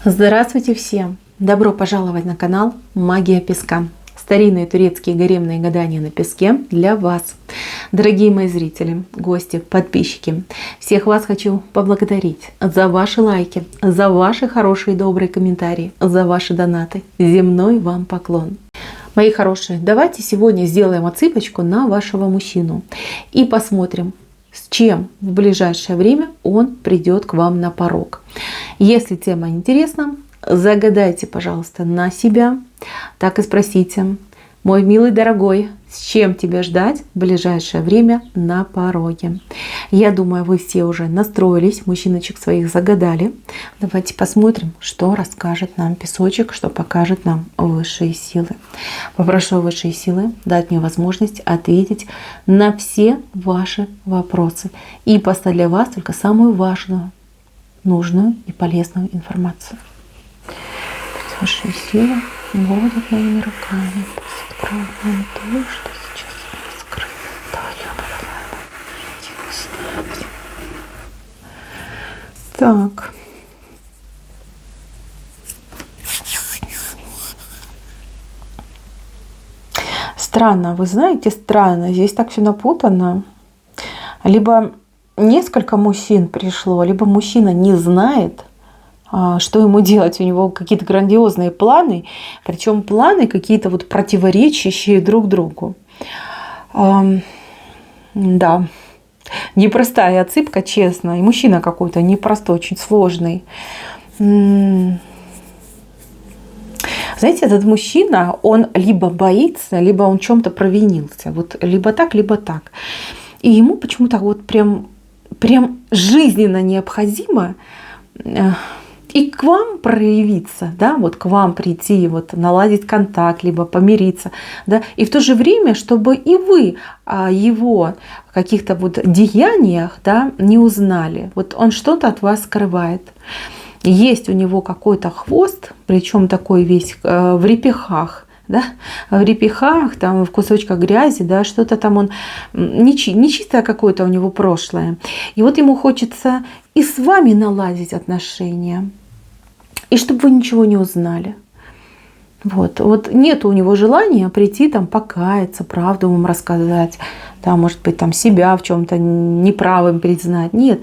Здравствуйте всем! Добро пожаловать на канал Магия Песка. Старинные турецкие гаремные гадания на песке для вас. Дорогие мои зрители, гости, подписчики, всех вас хочу поблагодарить за ваши лайки, за ваши хорошие и добрые комментарии, за ваши донаты. Земной вам поклон. Мои хорошие, давайте сегодня сделаем отсыпочку на вашего мужчину и посмотрим, с чем в ближайшее время он придет к вам на порог. Если тема интересна, загадайте, пожалуйста, на себя. Так и спросите: мой милый дорогой, с чем тебя ждать в ближайшее время на пороге? Я думаю, вы все уже настроились, мужчиночек своих загадали. Давайте посмотрим, что расскажет нам песочек, что покажет нам высшие силы. Попрошу высшие силы дать мне возможность ответить на все ваши вопросы и поставить для вас только самую важную, нужную и полезную информацию. Высшие силы будут моими руками. Откроем нам то, что сейчас раскрыто. Так. Странно, вы знаете, странно. Здесь так все напутано. Либо несколько мужчин пришло, либо мужчина не знает, что ему делать. У него какие-то грандиозные планы, причем планы какие-то вот противоречащие друг другу. Да, непростая отсыпка, честно. И мужчина какой-то непростой, очень сложный. Знаете, этот мужчина, он либо боится, либо он в чем-то провинился. Вот либо так, либо так. И ему почему-то вот прям жизненно необходимо и к вам проявиться, да, вот к вам прийти, вот наладить контакт, либо помириться, да, и в то же время, чтобы и вы о его каких-то вот деяниях, да, не узнали. Вот он что-то от вас скрывает. Есть у него какой-то хвост, причем такой весь в репехах, да, в репехах, там в кусочках грязи, да, что-то там он нечистое какое-то у него прошлое. И вот ему хочется и с вами наладить отношения, и чтобы вы ничего не узнали. Вот нет у него желания прийти там покаяться, правду вам рассказать, да, может быть, там себя в чем-то неправым признать. Нет,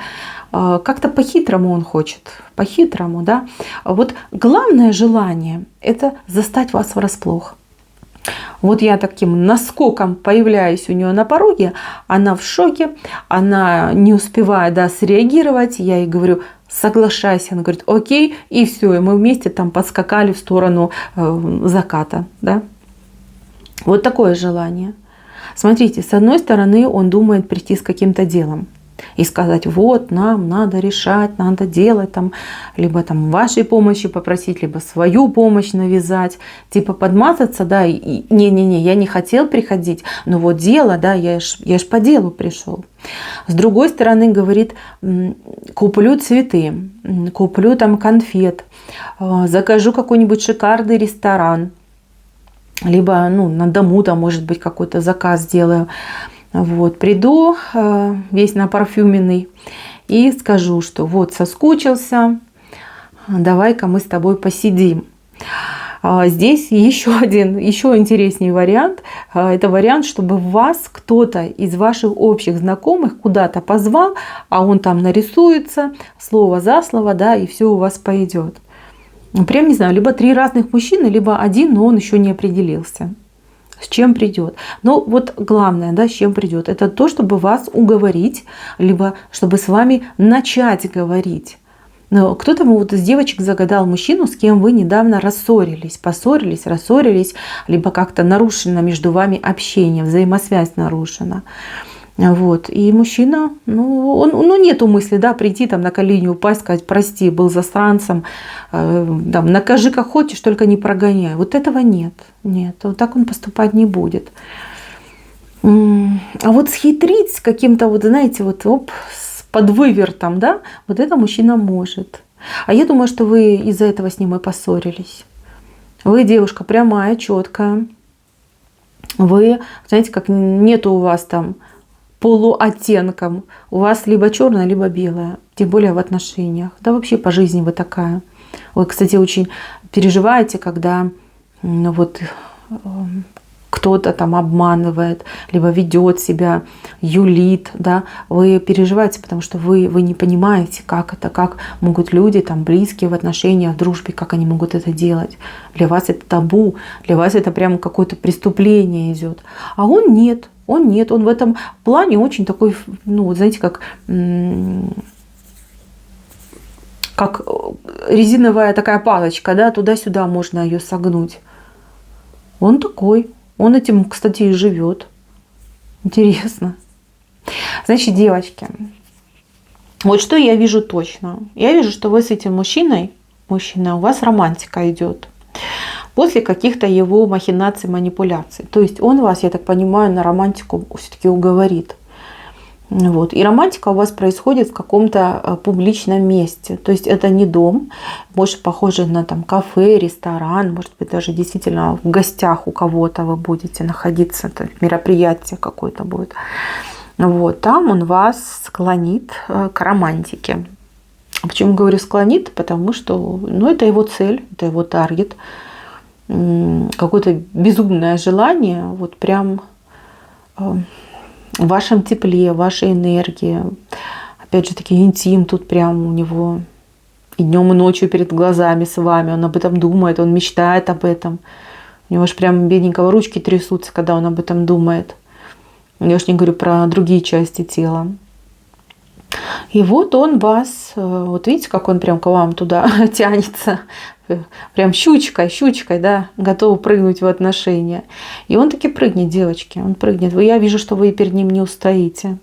как-то по-хитрому он хочет, по-хитрому, да. Вот главное желание – это застать вас врасплох. Вот я таким наскоком появляюсь у нее на пороге, она в шоке, она не успевает, да, среагировать, я ей говорю: соглашайся, она говорит: окей, и все, и мы вместе там подскакали в сторону заката, да. Вот такое желание. Смотрите, с одной стороны, он думает прийти с каким-то делом и сказать: вот нам надо решать, надо делать, там, либо там вашей помощи попросить, либо свою помощь навязать, типа подмазаться, да, и не-не-не, я не хотел приходить, но вот дело, да, я ж по делу пришел. С другой стороны, говорит: куплю цветы, куплю там конфет, закажу какой-нибудь шикарный ресторан, либо, ну, на дому там, может быть, какой-то заказ сделаю. Вот, приду весь напарфюменный и скажу, что вот соскучился, давай-ка мы с тобой посидим. Здесь еще интереснее вариант. Это вариант, чтобы вас кто-то из ваших общих знакомых куда-то позвал, а он там нарисуется, слово за слово, да, и все у вас пойдет. Прям не знаю, либо 3 разных мужчины, либо один, но он еще не определился, с чем придет. Но вот главное, да, с чем придет, это то, чтобы вас уговорить, либо чтобы с вами начать говорить. Но кто-то вот из девочек загадал мужчину, с кем вы недавно рассорились, либо как-то нарушено между вами общение, взаимосвязь нарушена. Вот. И мужчина, нету мысли, да, прийти там на колени упасть, сказать: прости, был засранцем, там, накажи как хочешь, только не прогоняй. Вот этого нет. Вот так он поступать не будет. А вот схитрить с каким-то, вот знаете, вот с подвывертом, да, вот это мужчина может. А я думаю, что вы из-за этого с ним и поссорились. Вы девушка прямая, четкая. Вы, знаете, как нету у вас там полуоттенком. У вас либо черное, либо белое. Тем более в отношениях. Да вообще по жизни вы такая. Вы, кстати, очень переживаете, когда вот кто-то там обманывает, либо ведет себя, юлит, да, вы переживаете, потому что вы не понимаете, как это, как могут люди там близкие в отношениях, в дружбе, как они могут это делать. Для вас это табу, для вас это прямо какое-то преступление идет. А он нет, он в этом плане очень такой, ну, вот знаете, как резиновая такая палочка, да, туда-сюда можно ее согнуть. Он такой. Он этим, кстати, и живет. Интересно. Значит, девочки, вот что я вижу точно. Я вижу, что вы с этим мужчиной, у вас романтика идет. После каких-то его махинаций, манипуляций. То есть он вас, я так понимаю, на романтику все-таки уговорит. Вот. И романтика у вас происходит в каком-то публичном месте. То есть это не дом, больше похоже на там кафе, ресторан, может быть, даже действительно в гостях у кого-то вы будете находиться, это мероприятие какое-то будет. Вот. Там он вас склонит к романтике. Почему говорю склонит? Потому что это его цель, это его таргет. Какое-то безумное желание, вот прям в вашем тепле, в вашей энергии. Опять же таки, интим тут прям у него и днем, и ночью перед глазами с вами. Он об этом думает, он мечтает об этом. У него же прям бедненького ручки трясутся, когда он об этом думает. Я уж не говорю про другие части тела. И вот он вас, вот видите, как он прям к вам туда тянется, прям щучкой, да, готов прыгнуть в отношения. И он таки прыгнет, девочки, он прыгнет. Я вижу, что вы перед ним не устоите.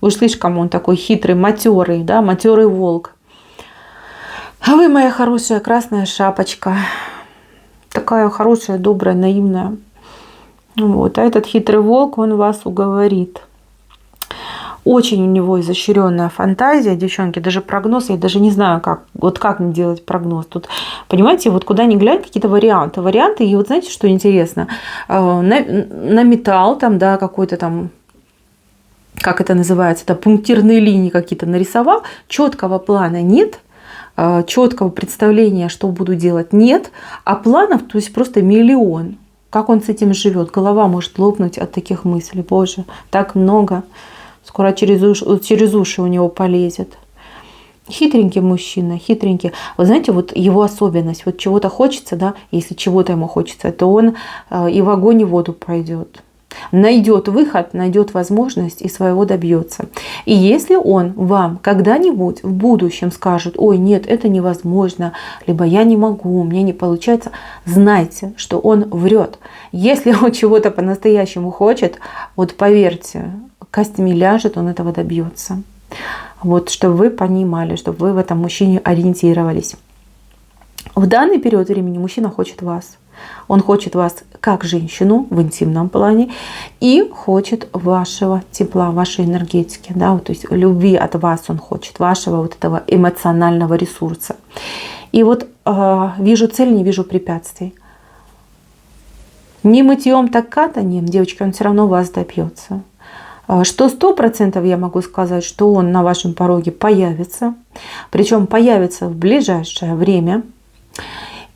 Уж слишком он такой хитрый, матерый, да, матерый волк. А вы, моя хорошая красная шапочка, такая хорошая, добрая, наивная. Вот. А этот хитрый волк, он вас уговорит. Очень у него изощренная фантазия, девчонки, даже прогноз, я даже не знаю, как мне делать прогноз. Тут, понимаете, вот куда ни глянь, какие-то варианты, и вот знаете, что интересно, на металл там, да, какой-то там, как это называется, это пунктирные линии какие-то нарисовал, четкого плана нет, четкого представления, что буду делать, нет, а планов, то есть просто миллион. Как он с этим живет? Голова может лопнуть от таких мыслей. Боже, так много. Скоро через уши у него полезет. Хитренький мужчина, хитренький. Вы знаете, вот его особенность, вот чего-то хочется, да, если чего-то ему хочется, то он и в огонь, и в воду пройдет. Найдет выход, найдет возможность и своего добьется. И если он вам когда-нибудь в будущем скажет: ой, нет, это невозможно, либо я не могу, у меня не получается, знайте, что он врет. Если он чего-то по-настоящему хочет, вот поверьте, костями ляжет, он этого добьется. Вот, чтобы вы понимали, чтобы вы в этом мужчине ориентировались. В данный период времени мужчина хочет вас. Он хочет вас как женщину в интимном плане и хочет вашего тепла, вашей энергетики. Да? Вот, то есть любви от вас он хочет, вашего вот этого эмоционального ресурса. И вот вижу цель, не вижу препятствий. Не мытьем, так катанием, девочки, он все равно вас добьется. Что 100% я могу сказать, что он на вашем пороге появится. Причем появится в ближайшее время.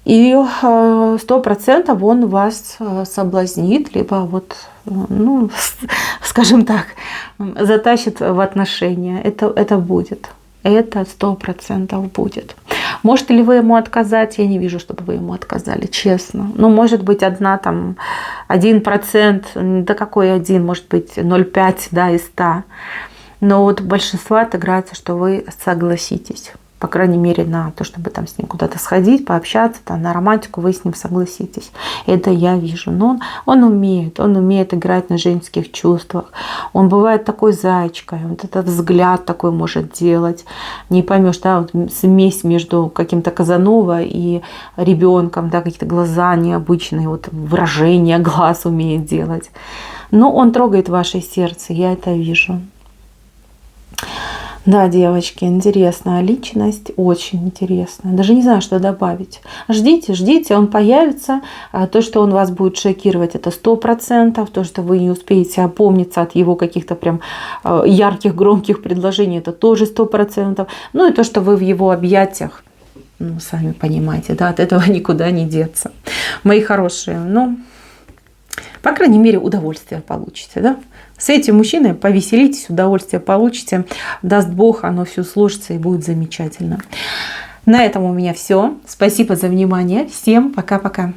И 100% он вас соблазнит, либо вот, ну, скажем так, затащит в отношения. Это будет. Это 100% будет. Можете ли вы ему отказать? Я не вижу, чтобы вы ему отказали, честно. Ну, может быть, 1%, да какой 1, может быть, 0,5, да, из 100. Но вот большинство отыграется, что вы согласитесь. По крайней мере, на то, чтобы там с ним куда-то сходить, пообщаться, там, на романтику вы с ним согласитесь. Это я вижу. Но он умеет играть на женских чувствах. Он бывает такой зайчкой, вот этот взгляд такой может делать. Не поймешь, да, вот смесь между каким-то Казанова и ребенком, да, какие-то глаза необычные, вот выражение глаз умеет делать. Но он трогает ваше сердце, я это вижу. Да, девочки, интересная личность, очень интересная. Даже не знаю, что добавить. Ждите, он появится. То, что он вас будет шокировать, это 100%. То, что вы не успеете опомниться от его каких-то прям ярких, громких предложений, это тоже 100%. Ну и то, что вы в его объятиях, Ну, сами понимаете, да, от этого никуда не деться. Мои хорошие, ну, по крайней мере, удовольствие получите, да? С этим мужчиной повеселитесь, удовольствие получите. Даст Бог, оно все сложится и будет замечательно. На этом у меня все. Спасибо за внимание. Всем пока-пока.